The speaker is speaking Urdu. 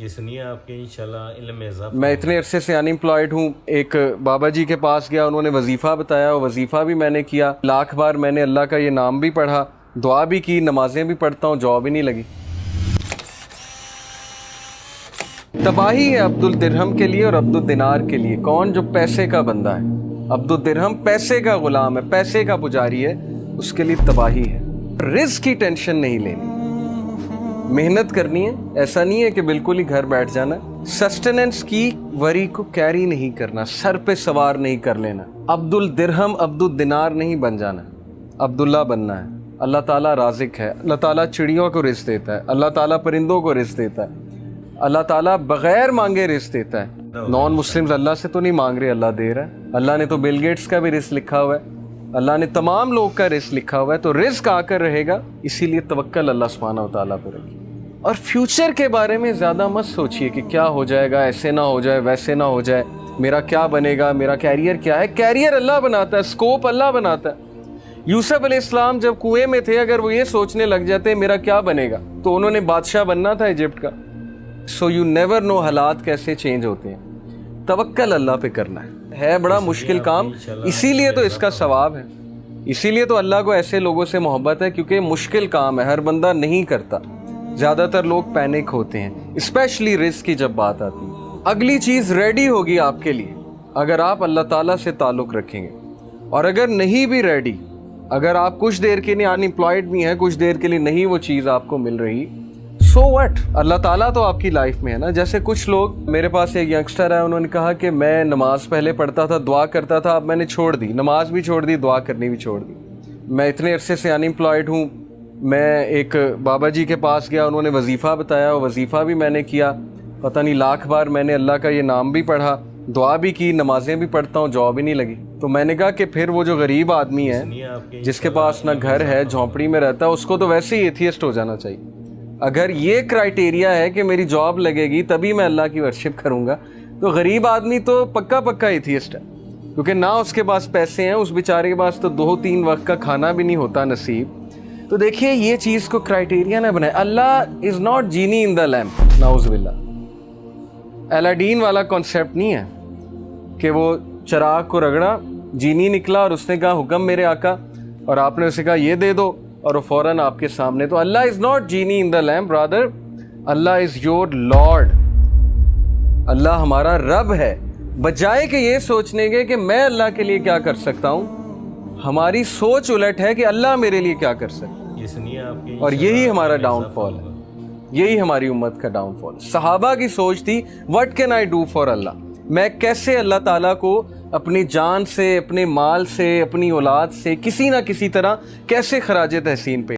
یہ سنیے آپ کے انشاءاللہ علم میں اضافہ۔ میں اتنے عرصے سے ان امپلائڈ ہوں، ایک بابا جی کے پاس گیا، انہوں نے وظیفہ بتایا، وظیفہ بھی میں نے کیا، لاکھ بار میں نے اللہ کا یہ نام بھی پڑھا، دعا بھی کی، نمازیں بھی پڑھتا ہوں، جاب ہی نہیں لگی۔ تباہی ہے عبد الدرہم کے لیے اور عبد الدینار کے لیے۔ کون؟ جو پیسے کا بندہ ہے۔ عبد الدرہم پیسے کا غلام ہے، پیسے کا پجاری ہے، اس کے لیے تباہی ہے۔ رزق کی ٹینشن نہیں لینی، محنت کرنی ہے، ایسا نہیں ہے کہ بالکل ہی گھر بیٹھ جانا۔ سسٹیننس کی وری کو کیری نہیں کرنا، سر پہ سوار نہیں کر لینا۔ عبد الدرہم عبد الدینار نہیں بن جانا، عبداللہ بننا ہے۔ اللہ تعالیٰ رازق ہے، اللہ تعالیٰ چڑیوں کو رزق دیتا ہے، اللہ تعالیٰ پرندوں کو رزق دیتا ہے، اللہ تعالیٰ بغیر مانگے رزق دیتا ہے۔ نان مسلمز اللہ سے تو نہیں مانگ رہے، اللہ دے رہا ہے۔ اللہ نے تو بل گیٹس کا بھی رزق لکھا ہوا ہے، اللہ نے تمام لوگ کا رزق لکھا ہوا ہے، تو رزق آ کر رہے گا، اسی لیے توکل اللہ سبحانہ و تعالیٰ پر رکھیے۔ اور فیوچر کے بارے میں زیادہ مت سوچئے کہ کیا ہو جائے گا، ایسے نہ ہو جائے، ویسے نہ ہو جائے، میرا کیا بنے گا، میرا کیریئر کیا ہے۔ کیریئر اللہ بناتا ہے، اسکوپ اللہ بناتا ہے۔ یوسف علیہ السلام جب کنویں میں تھے، اگر وہ یہ سوچنے لگ جاتے میرا کیا بنے گا، تو انہوں نے بادشاہ بننا تھا ایجپٹ کا۔ سو یو نیور نو حالات کیسے چینج ہوتے ہیں۔ توکل اللہ پہ کرنا ہے بڑا مشکل کام، اسی لیے تو اس کا ثواب ہے، اسی لیے تو اللہ کو ایسے لوگوں سے محبت ہے، کیونکہ مشکل کام ہے، ہر بندہ نہیں کرتا۔ زیادہ تر لوگ پینک ہوتے ہیں، اسپیشلی رزق کی جب بات آتی ہے۔ اگلی چیز ریڈی ہوگی آپ کے لیے اگر آپ اللہ تعالیٰ سے تعلق رکھیں گے، اور اگر نہیں بھی ریڈی، اگر آپ کچھ دیر کے لیے ان امپلائڈ بھی ہیں، کچھ دیر کے لیے نہیں وہ چیز آپ کو مل رہی، سو وٹ، اللہ تعالیٰ تو آپ کی لائف میں ہے نا۔ جیسے کچھ لوگ، میرے پاس ایک ینگسٹر ہے، انہوں نے کہا کہ میں نماز پہلے پڑھتا تھا، دعا کرتا تھا، اب میں نے چھوڑ دی، نماز بھی چھوڑ دی، دعا کرنی بھی چھوڑ دی۔ میں اتنے عرصے سے ان امپلائڈ ہوں، میں ایک بابا جی کے پاس گیا، انہوں نے وظیفہ بتایا، وظیفہ بھی میں نے کیا، پتہ نہیں لاکھ بار میں نے اللہ کا یہ نام بھی پڑھا، دعا بھی کی، نمازیں بھی پڑھتا ہوں، جاب ہی نہیں لگی۔ تو میں نے کہا کہ پھر وہ جو غریب آدمی ہے جس کے پاس نہ گھر ہے، جھونپڑی میں رہتا ہے، اس کو تو ویسے ہی ایتھیسٹ ہو جانا چاہیے۔ اگر یہ کرائٹیریا ہے کہ میری جاب لگے گی تبھی میں اللہ کی ورشپ کروں گا، تو غریب آدمی تو پکا ایتھیسٹ ہے، کیونکہ نہ اس کے پاس پیسے ہیں، اس بیچارے کے پاس تو 2-3 وقت کا کھانا بھی نہیں ہوتا نصیب۔ تو دیکھیے یہ چیز کو کرائٹیریا نہ بنائے۔ اللہ is not genie in the lamp, نعوذ باللہ۔ الاڈین والا کانسیپٹ نہیں ہے کہ وہ چراغ کو رگڑا، جینی نکلا اور اس نے کہا حکم میرے آقا، اور آپ نے اسے کہا یہ دے دو، اور وہ فوراً آپ کے سامنے۔ تو Allah is not genie in the lamp, rather Allah is your lord, Allah ہمارا رب ہے۔ بجائے کہ یہ سوچنے کے کہ میں اللہ کے لیے کیا کر سکتا ہوں، ہماری سوچ الٹ ہے کہ اللہ میرے لیے کیا کر سکتا ہے۔ اور یہی ہمارا ڈاؤن فال ہے، یہی ہماری امت کا ڈاؤن فال۔ صحابہ کی سوچ تھی what can I do for Allah, میں کیسے اللہ تعالیٰ کو اپنی جان سے، اپنے مال سے، اپنی اولاد سے، کسی نہ کسی طرح کیسے خراج تحسین پہ